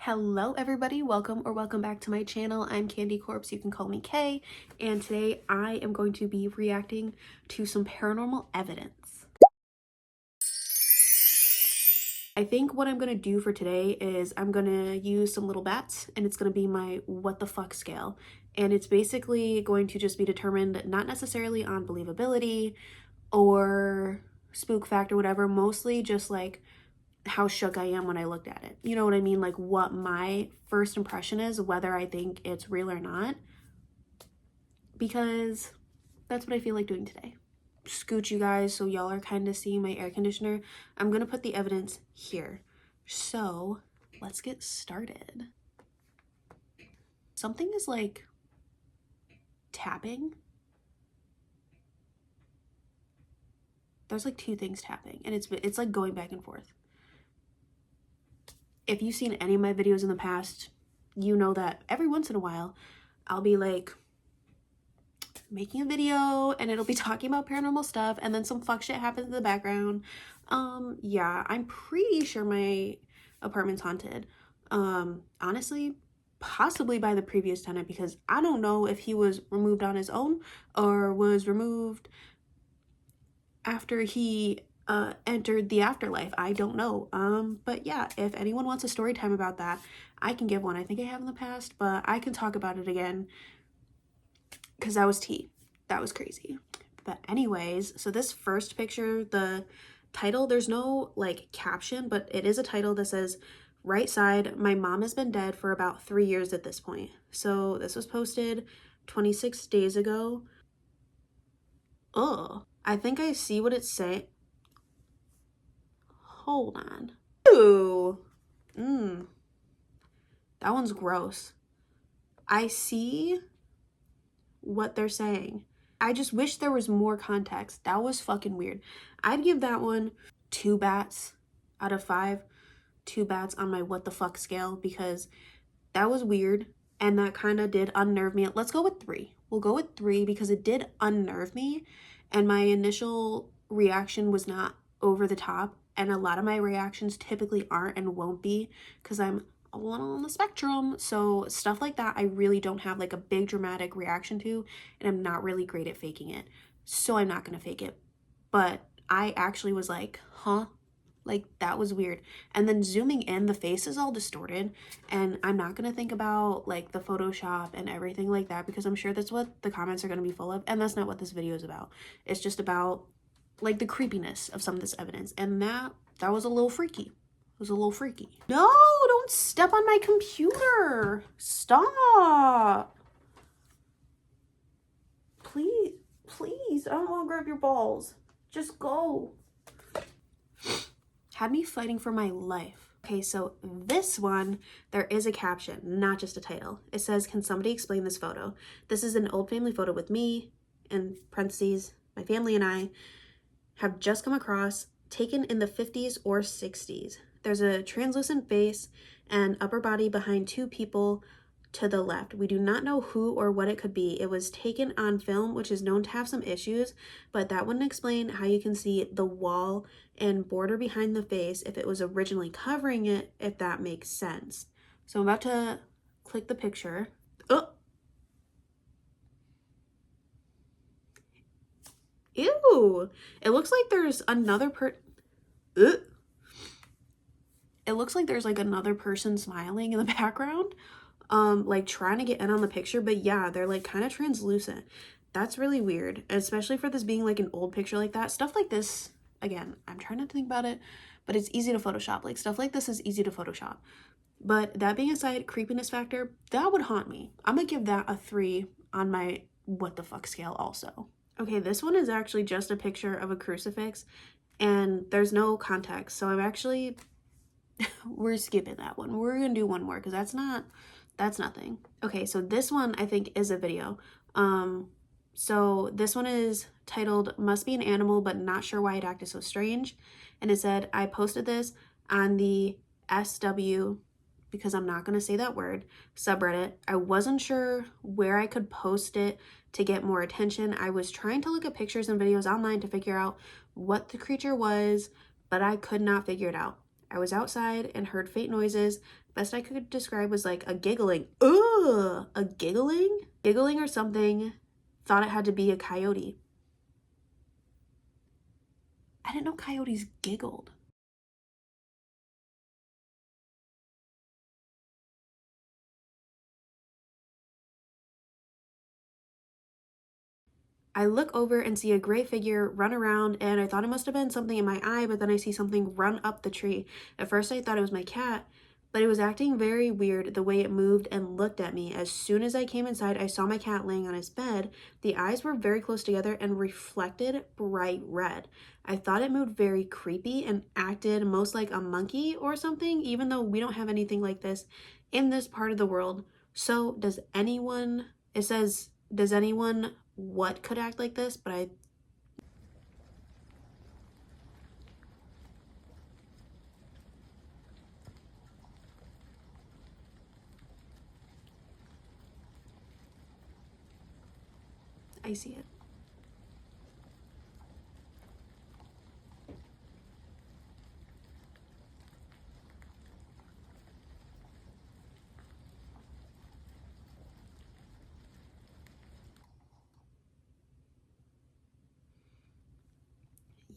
Hello everybody, welcome back to my channel. I'm KandyCorpse, you can call me K, and today I am going to be reacting to some paranormal evidence. I think what I'm going to do for today is I'm going to use some little bats, and it's going to be my what the fuck scale. And it's basically going to just be determined not necessarily on believability or spook factor, whatever, mostly just like how shook I am when I looked at it. You know what I mean? Like what my first impression is, whether I think it's real or not, because that's what I feel like doing today. Scoot you guys so y'all are kind of seeing my air conditioner. I'm gonna put the evidence here. So let's get started. Something is like tapping. There's like two things tapping, and it's like going back and forth. If you've seen any of my videos in the past, you know that every once in a while I'll be like making a video and it'll be talking about paranormal stuff, and then some fuck shit happens in the background. Yeah, I'm pretty sure my apartment's haunted. Honestly, possibly by the previous tenant, because I don't know if he was removed on his own or was removed after he entered the afterlife. I don't know. But yeah, if anyone wants a story time about that, I can give one. I think I have in the past, but I can talk about it again because that was tea. That was crazy. But anyways, so this first picture, the title, there's no like caption, but it is a title that says, right side, my mom has been dead for about 3 years at this point. So this was posted 26 days ago. Oh, I think I see what it's saying. Hold on. Ooh. That one's gross. I see what they're saying. I just wish there was more context. That was fucking weird. I'd give that one 2 bats out of 5. 2 bats on my what the fuck scale, because that was weird and that kind of did unnerve me. Let's go with 3. We'll go with 3 because it did unnerve me, and my initial reaction was not over the top, and a lot of my reactions typically aren't and won't be because I'm a little on the spectrum. So stuff like that I really don't have like a big dramatic reaction to, and I'm not really great at faking it, so I'm not gonna fake it. But I actually was like, huh? Like, that was weird. And then zooming in, the face is all distorted, and I'm not gonna think about like the Photoshop and everything like that, because I'm sure that's what the comments are gonna be full of, and that's not what this video is about. It's just about like the creepiness of some of this evidence, and that was a little freaky. It was a little freaky. No, don't step on my computer. Stop. Please, please, I don't want to grab your balls. Just go. Had me fighting for my life. Okay, so this one, there is a caption, not just a title. It says, can somebody explain this photo? This is an old family photo with me, in parentheses, my family and I have just come across, taken in the 50s or 60s. There's a translucent face and upper body behind 2 people to the left. We do not know who or what it could be. It was taken on film, which is known to have some issues, but that wouldn't explain how you can see the wall and border behind the face if it was originally covering it, if that makes sense. So I'm about to click the picture. Oh! Ew! It looks like there's another It looks like there's like another person smiling in the background, like trying to get in on the picture, but yeah, they're like kind of translucent. That's really weird, especially for this being like an old picture like that. Stuff like this, again, I'm trying not to think about it, but it's easy to Photoshop. Like stuff like this is easy to Photoshop. But that being aside, creepiness factor, that would haunt me. I'm gonna give that a 3 on my what the fuck scale also. Okay, this one is actually just a picture of a crucifix, and there's no context, so I'm actually we're skipping that one. We're gonna do one more because that's nothing. Okay, so this one I think is a video. So this one is titled must be an animal but not sure why it acted so strange, and it said, I posted this on the SW, because I'm not gonna say that word, subreddit. I wasn't sure where I could post it to get more attention. I was trying to look at pictures and videos online to figure out what the creature was, but I could not figure it out. I was outside and heard faint noises, Best I could describe was like a giggling. Ugh, a giggling? Giggling or something. Thought it had to be a coyote. I didn't know coyotes giggled. I look over and see a gray figure run around, and I thought it must have been something in my eye, but then I see something run up the tree. At first I thought it was my cat, but it was acting very weird the way it moved and looked at me. As soon as I came inside, I saw my cat laying on his bed. The eyes were very close together and reflected bright red. I thought it moved very creepy and acted most like a monkey or something, even though we don't have anything like this in this part of the world. So does anyone, it says, does anyone what could act like this? But I see it.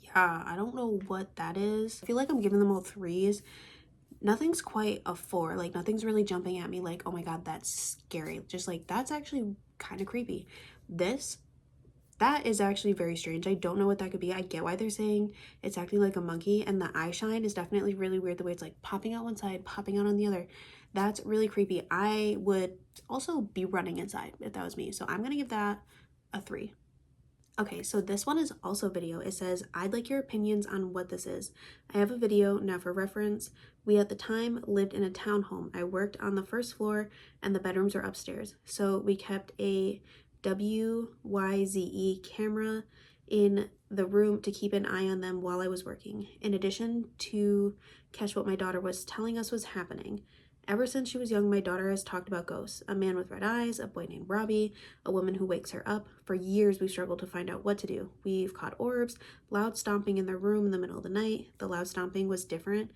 Yeah, I don't know what that is. I feel like I'm giving them all threes. Nothing's quite a four. Like, nothing's really jumping at me like, oh my god, that's scary. Just like, that's actually kind of creepy. This, that is actually very strange. I don't know what that could be. I get why they're saying it's acting like a monkey, and the eye shine is definitely really weird, the way it's like popping out one side, popping out on the other. That's really creepy. I would also be running inside if that was me. So I'm gonna give that a three. Okay, so this one is also video. It says, I'd like your opinions on what this is. I have a video now for reference. We at the time lived in a townhome. I worked on the first floor and the bedrooms are upstairs. So we kept a WYZE camera in the room to keep an eye on them while I was working, in addition to catch what my daughter was telling us was happening. Ever since she was young, my daughter has talked about ghosts, a man with red eyes, a boy named Robbie, a woman who wakes her up. For years, we've struggled to find out what to do. We've caught orbs, loud stomping in their room in the middle of the night. The loud stomping was different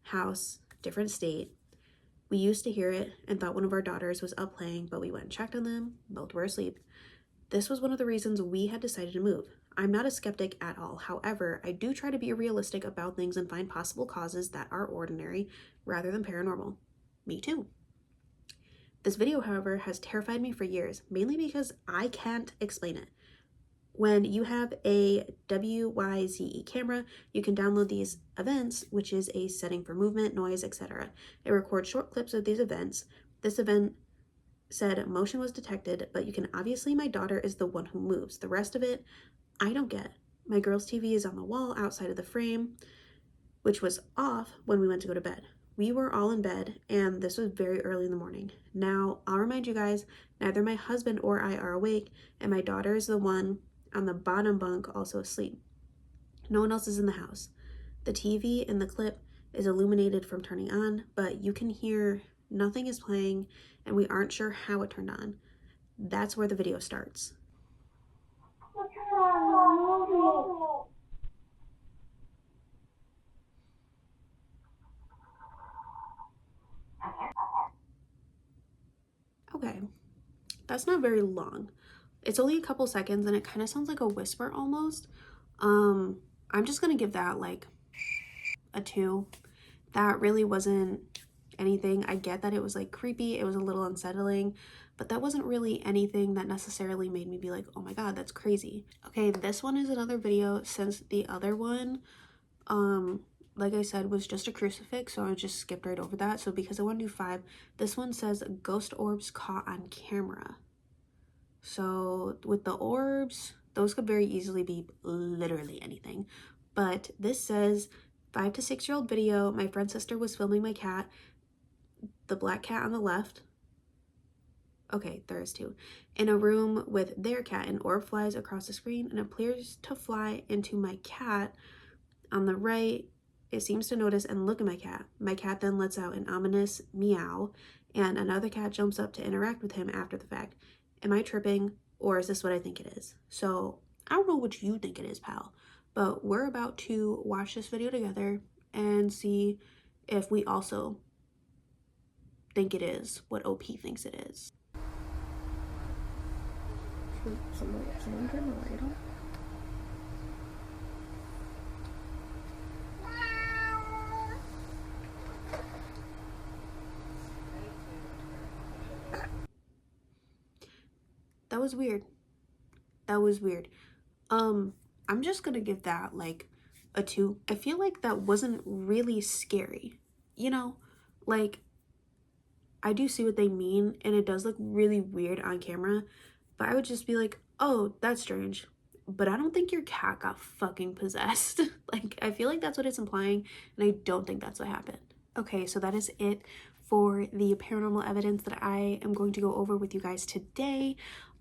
house, different state. We used to hear it and thought one of our daughters was up playing, but we went and checked on them. Both were asleep. This was one of the reasons we had decided to move. I'm not a skeptic at all. However, I do try to be realistic about things and find possible causes that are ordinary rather than paranormal. Me too. This video, however, has terrified me for years, mainly because I can't explain it. When you have a WYZE camera, you can download these events, which is a setting for movement, noise, etc. It records short clips of these events. This event said motion was detected, but you can obviously, my daughter is the one who moves. The rest of it, I don't get. My girl's TV is on the wall outside of the frame, which was off when we went to go to bed. We were all in bed, and this was very early in the morning. Now, I'll remind you guys, neither my husband or I are awake, and my daughter is the one on the bottom bunk also asleep. No one else is in the house. The TV in the clip is illuminated from turning on, but you can hear nothing is playing, and we aren't sure how it turned on. That's where the video starts. Okay, that's not very long. It's only a couple seconds and it kind of sounds like a whisper almost. I'm just gonna give that like a 2. That really wasn't anything. I get that it was like creepy, it was a little unsettling, but that wasn't really anything that necessarily made me be like, oh my god, that's crazy. Okay, this one is another video, since the other one, like I said, was just a crucifix, so I just skipped right over that. So because I want to do 5, this one says ghost orbs caught on camera. So with the orbs, those could very easily be literally anything. But this says 5 to 6 year old video. My friend's sister was filming my cat, the black cat on the left. Okay, there is 2. In a room with their cat, an orb flies across the screen and appears to fly into my cat. On the right, it seems to notice and look at my cat. My cat then lets out an ominous meow, and another cat jumps up to interact with him after the fact. Am I tripping, or is this what I think it is? So I don't know what you think it is, pal, but we're about to watch this video together and see if we also think it is what OP thinks it is. Someone turn the light on? That was weird. That was weird. I'm just gonna give that like a 2. I feel like that wasn't really scary, you know? Like, I do see what they mean, and it does look really weird on camera, but I would just be like, oh, that's strange. But I don't think your cat got fucking possessed. Like, I feel like that's what it's implying, and I don't think that's what happened. Okay, so that is it for the paranormal evidence that I am going to go over with you guys today.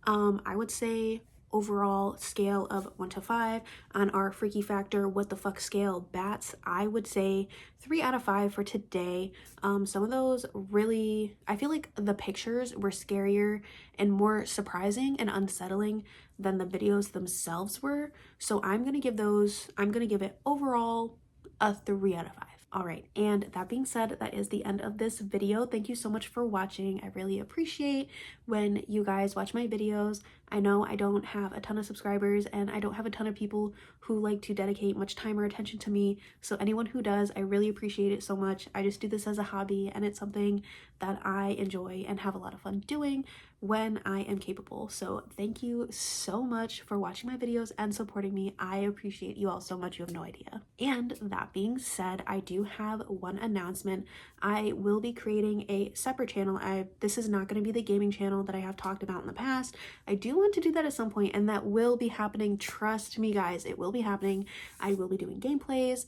I would say overall scale of 1 to 5 on our freaky factor what the fuck scale bats, I would say 3 out of 5 for today. Some of those really, I feel like the pictures were scarier and more surprising and unsettling than the videos themselves were, so I'm gonna give it overall a 3 out of 5. All right, and that being said, that is the end of this video. Thank you so much for watching. I really appreciate when you guys watch my videos. I know I don't have a ton of subscribers, and I don't have a ton of people who like to dedicate much time or attention to me, so anyone who does, I really appreciate it so much. I just do this as a hobby, and it's something that I enjoy and have a lot of fun doing when I am capable. So thank you so much for watching my videos and supporting me. I appreciate you all so much, you have no idea. And that being said, I do have one announcement. I will be creating a separate channel. This is not going to be the gaming channel that I have talked about in the past. I do want to do that at some point, and that will be happening. Trust me guys, it will be happening. I will be doing gameplays.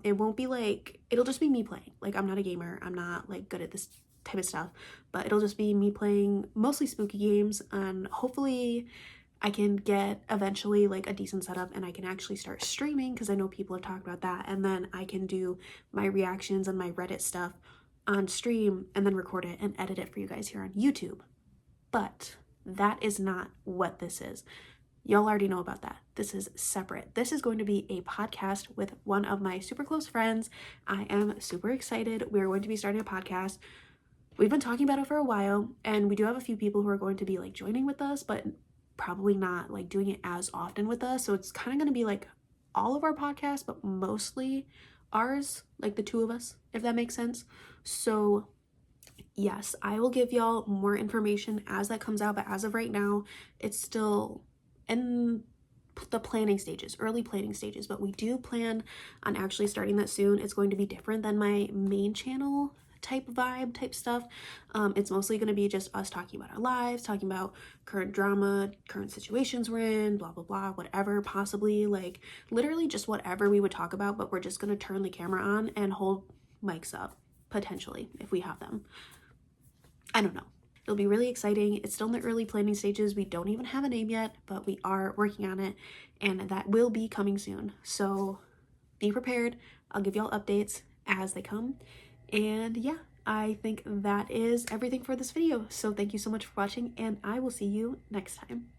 It won't be like, it'll just be me playing. Like, I'm not a gamer, I'm not like good at this type of stuff, but it'll just be me playing mostly spooky games, and hopefully I can get eventually like a decent setup and I can actually start streaming, because I know people have talked about that, and then I can do my reactions and my Reddit stuff on stream and then record it and edit it for you guys here on YouTube. But that is not what this is. Y'all already know about that. This is separate. This is going to be a podcast with one of my super close friends. I am super excited. We're going to be starting a podcast. We've been talking about it for a while, and we do have a few people who are going to be like joining with us, but probably not like doing it as often with us. So it's kind of going to be like all of our podcasts, but mostly ours, like the two of us, if that makes sense. So yes, I will give y'all more information as that comes out, but as of right now, it's still in the planning stages, early planning stages, but we do plan on actually starting that soon. It's going to be different than my main channel type vibe type stuff. It's mostly going to be just us talking about our lives, talking about current drama, current situations we're in, blah blah blah, whatever, possibly like literally just whatever we would talk about, but we're just going to turn the camera on and hold mics up, potentially, if we have them. I don't know. It'll be really exciting. It's still in the early planning stages. We don't even have a name yet, but we are working on it, and that will be coming soon. So be prepared. I'll give y'all updates as they come. And yeah, I think that is everything for this video. So thank you so much for watching, and I will see you next time.